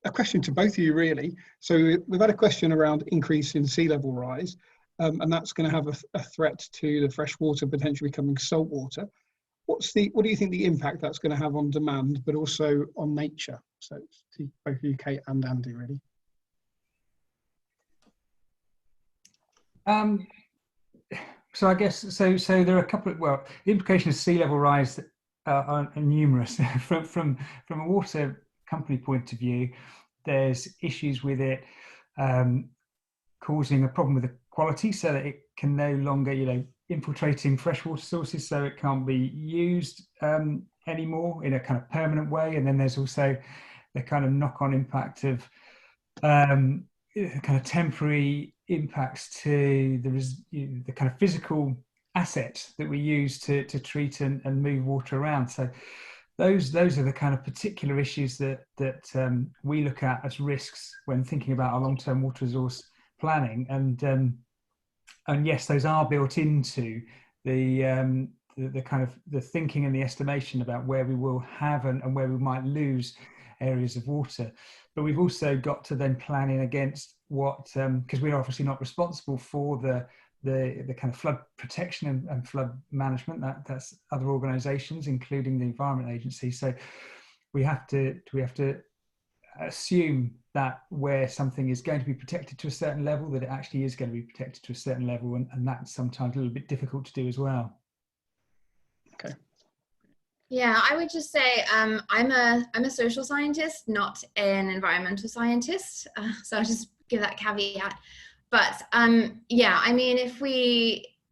a question to both of you, really. So we've had a question around increase in sea level rise, and that's going to have a threat to the fresh water potentially becoming salt water. What do you think the impact that's going to have on demand, but also on nature? So to both of you, Kate and Andy, really. So I guess, so there are a couple of, well, the implications of sea level rise are numerous. from a water company point of view, there's issues with it causing a problem with the quality, so that it can no longer, infiltrating freshwater sources, so it can't be used anymore in a kind of permanent way. And then there's also the kind of knock-on impact of kind of temporary impacts to the kind of physical assets that we use to treat and move water around. So those are the kind of particular issues that we look at as risks when thinking about our long-term water resource planning. And yes, those are built into the kind of the thinking and the estimation about where we will have and where we might lose areas of water. but we've also got to then plan in against what, because we're obviously not responsible for the kind of flood protection and flood management. That's other organisations, including the Environment Agency. So we have to assume that where something is going to be protected to a certain level, that it actually is going to be protected to a certain level, and that's sometimes a little bit difficult to do as well. Okay. Yeah, I would just say I'm a social scientist, not an environmental scientist. So I'll just give that caveat. But yeah, I mean,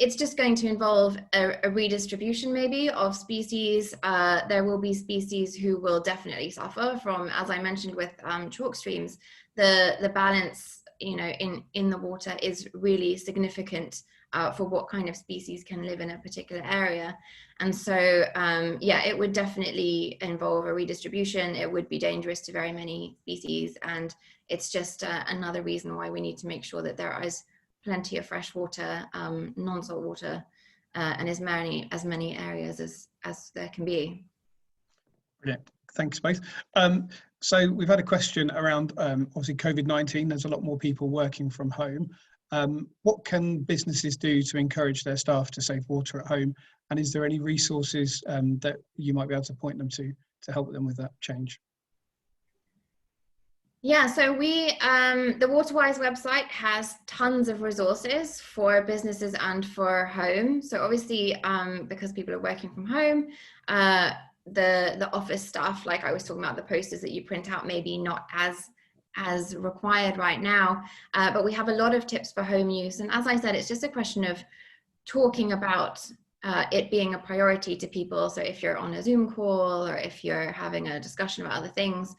it's just going to involve a redistribution maybe of species. There will be species who will definitely suffer from, as I mentioned with chalk streams, the balance, you know, in the water is really significant for what kind of species can live in a particular area. And so, yeah, it would definitely involve a redistribution. It would be dangerous to very many species. And it's just another reason why we need to make sure that there is plenty of fresh water, non-salt water, and as many areas as there can be. Brilliant. Thanks both. So we've had a question around obviously COVID-19. There's a lot more people working from home. What can businesses do to encourage their staff to save water at home? And is there any resources that you might be able to point them to help them with that change? Yeah, so the Waterwise website has tons of resources for businesses and for home. So obviously, because people are working from home, the office stuff, like I was talking about, the posters that you print out, maybe not as required right now, but we have a lot of tips for home use. And as I said, it's just a question of talking about it being a priority to people. So if you're on a Zoom call or if you're having a discussion about other things,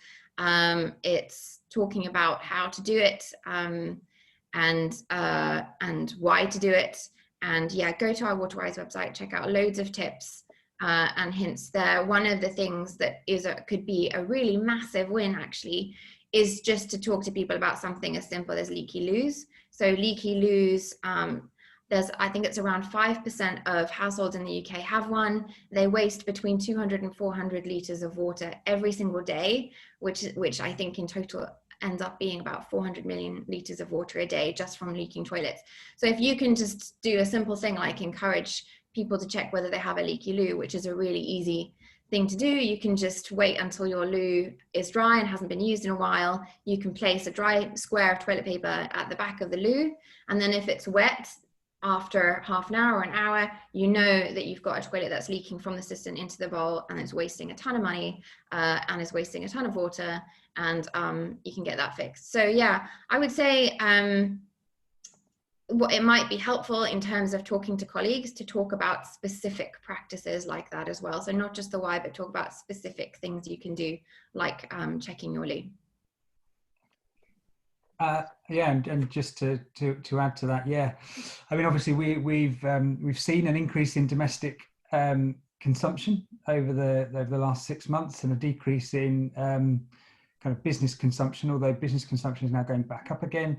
it's talking about how to do it and why to do it. And yeah, go to our Waterwise website, check out loads of tips and hints there. One of the things that could be a really massive win actually is just to talk to people about something as simple as leaky loos. So leaky loos, I think it's around 5% of households in the UK have one. They waste between 200 and 400 litres of water every single day, which I think in total ends up being about 400 million litres of water a day just from leaking toilets. So if you can just do a simple thing like encourage people to check whether they have a leaky loo, which is a really easy thing to do. You can just wait until your loo is dry and hasn't been used in a while. You can place a dry square of toilet paper at the back of the loo, and then if it's wet, after half an hour or an hour, you know that you've got a toilet that's leaking from the cistern into the bowl and it's wasting a ton of money and is wasting a ton of water, and you can get that fixed. So yeah, I would say what it might be helpful in terms of talking to colleagues to talk about specific practices like that as well. So not just the why, but talk about specific things you can do, like checking your loo. Yeah, and just to add to that, yeah, I mean, obviously we've seen an increase in domestic consumption over the last 6 months, and a decrease in kind of business consumption, although business consumption is now going back up again.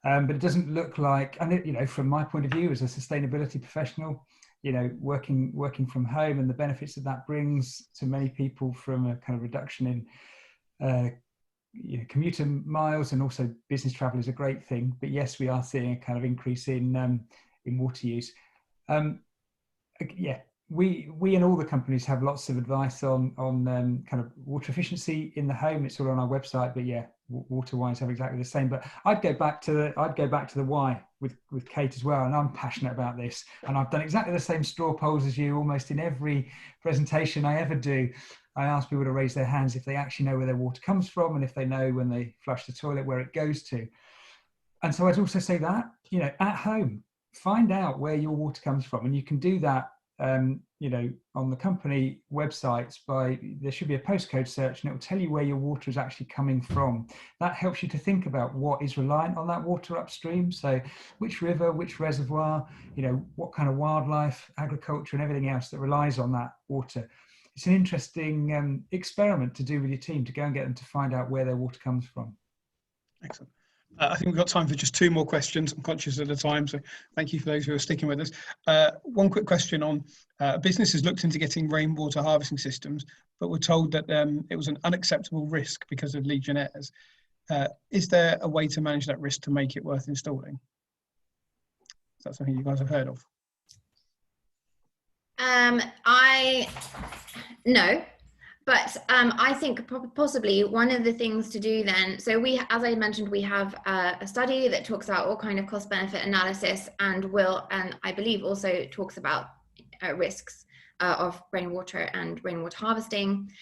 But it doesn't look like, and it, you know, from my point of view as a sustainability professional, you know, working from home and the benefits that brings to many people from a kind of reduction in you know, commuter miles and also business travel is a great thing. But yes, we are seeing a kind of increase in water use. Yeah, we and all the companies have lots of advice on kind of water efficiency in the home. It's all on our website. But yeah, Waterwise have exactly the same. But I'd go back to the why with Kate as well. And I'm passionate about this. And I've done exactly the same straw polls as you almost in every presentation I ever do. I ask people to raise their hands if they actually know where their water comes from and if they know when they flush the toilet where it goes to. And so I'd also say that, you know, at home, find out where your water comes from. And you can do that, you know, on the company websites there should be a postcode search and it will tell you where your water is actually coming from. That helps you to think about what is reliant on that water upstream. So which river, which reservoir, you know, what kind of wildlife, agriculture and everything else that relies on that water. It's an interesting experiment to do with your team to go and get them to find out where their water comes from. Excellent. I think we've got time for just 2 more questions. I'm conscious of the time, so thank you for those who are sticking with us. One quick question on businesses looked into getting rainwater harvesting systems, but were told that it was an unacceptable risk because of Legionnaires. Is there a way to manage that risk to make it worth installing? Is that something you guys have heard of? No, but I think possibly one of the things to do then, so we, as I mentioned, we have a study that talks about all kind of cost benefit analysis, and I believe also talks about risks of rainwater and rainwater harvesting.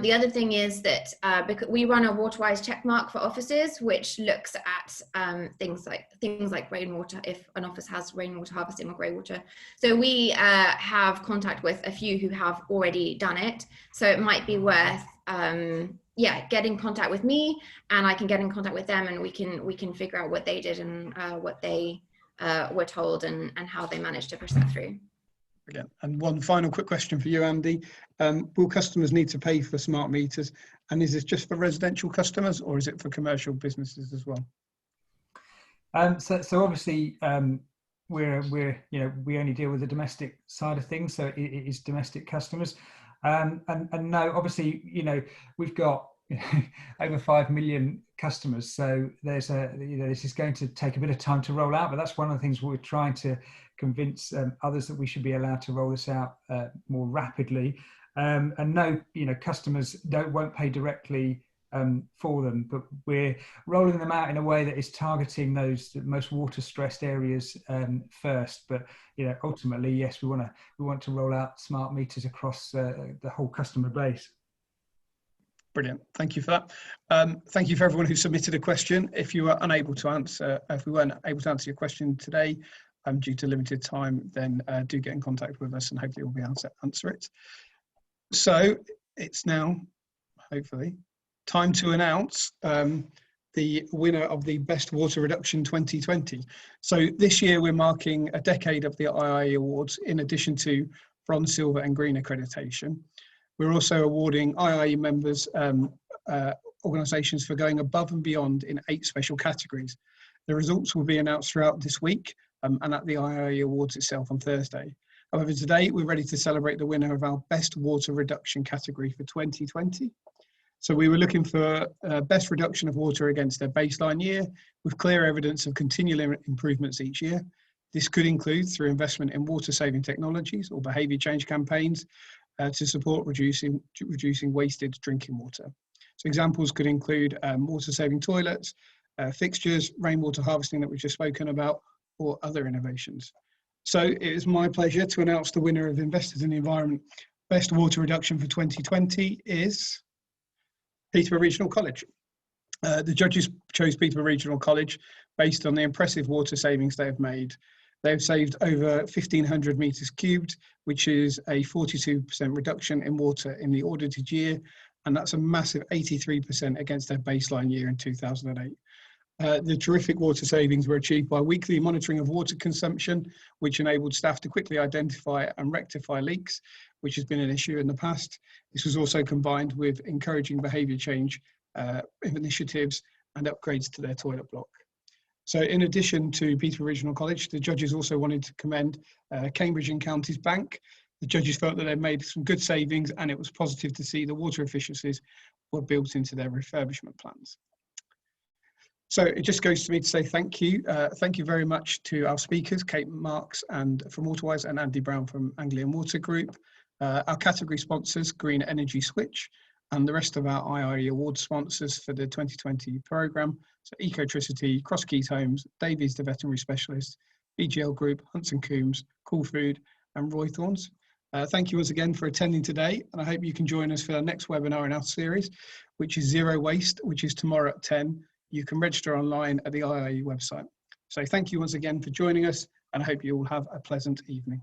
The other thing is that because we run a Waterwise checkmark for offices, which looks at things like rainwater, if an office has rainwater harvesting or greywater. So we have contact with a few who have already done it. So it might be worth get in contact with me, and I can get in contact with them, and we can figure out what they did and what they were told and how they managed to push that through. Brilliant. And one final quick question for you, Andy. Will customers need to pay for smart meters? And is this just for residential customers, or is it for commercial businesses as well? So obviously, we only deal with the domestic side of things, so it is domestic customers. And no, obviously, we've got over 5 million customers, so there's this is going to take a bit of time to roll out, but that's one of the things we're trying to convince others that we should be allowed to roll this out more rapidly. And no, customers won't pay directly for them, but we're rolling them out in a way that is targeting those most water stressed areas first. But ultimately, yes, we want to roll out smart meters across the whole customer base. Brilliant. Thank you for that. Thank you for everyone who submitted a question. If we weren't able to answer your question today due to limited time, then do get in contact with us, and hopefully we'll be able to answer it. So it's now, hopefully, time to announce the winner of the Best Water Reduction 2020. So this year we're marking a decade of the IIE Awards, in addition to bronze, silver and green accreditation. We're also awarding IIE members organisations for going above and beyond in 8 special categories. The results will be announced throughout this week and at the IIE Awards itself on Thursday. However, today we're ready to celebrate the winner of our Best Water Reduction category for 2020. So we were looking for best reduction of water against their baseline year, with clear evidence of continual improvements each year. This could include through investment in water saving technologies or behaviour change campaigns, to support reducing wasted drinking water. So examples could include water saving toilets, fixtures, rainwater harvesting that we've just spoken about, or other innovations. So it is my pleasure to announce the winner of Investors in the Environment Best Water Reduction for 2020 is Peterborough Regional College. The judges chose Peterborough Regional College based on the impressive water savings they have made. They've saved over 1,500 metres cubed, which is a 42% reduction in water in the audited year, and that's a massive 83% against their baseline year in 2008. The terrific water savings were achieved by weekly monitoring of water consumption, which enabled staff to quickly identify and rectify leaks, which has been an issue in the past. This was also combined with encouraging behaviour change initiatives and upgrades to their toilet block. So in addition to Peterborough Regional College, the judges also wanted to commend Cambridge and Counties Bank. The judges felt that they made some good savings, and it was positive to see the water efficiencies were built into their refurbishment plans. So it just goes to me to say thank you. Thank you very much to our speakers, Kate Marx from Waterwise and Andy Brown from Anglian Water Group, our category sponsors, Green Energy Switch, and the rest of our IIE award sponsors for the 2020 programme. So Ecotricity, Cross Keys Homes, Davies the Veterinary Specialist, BGL Group, Hunts & Coombs, Cool Food and Roy Thorns. Thank you once again for attending today, and I hope you can join us for our next webinar in our series, which is Zero Waste, which is tomorrow at 10. You can register online at the IIE website. So thank you once again for joining us, and I hope you all have a pleasant evening.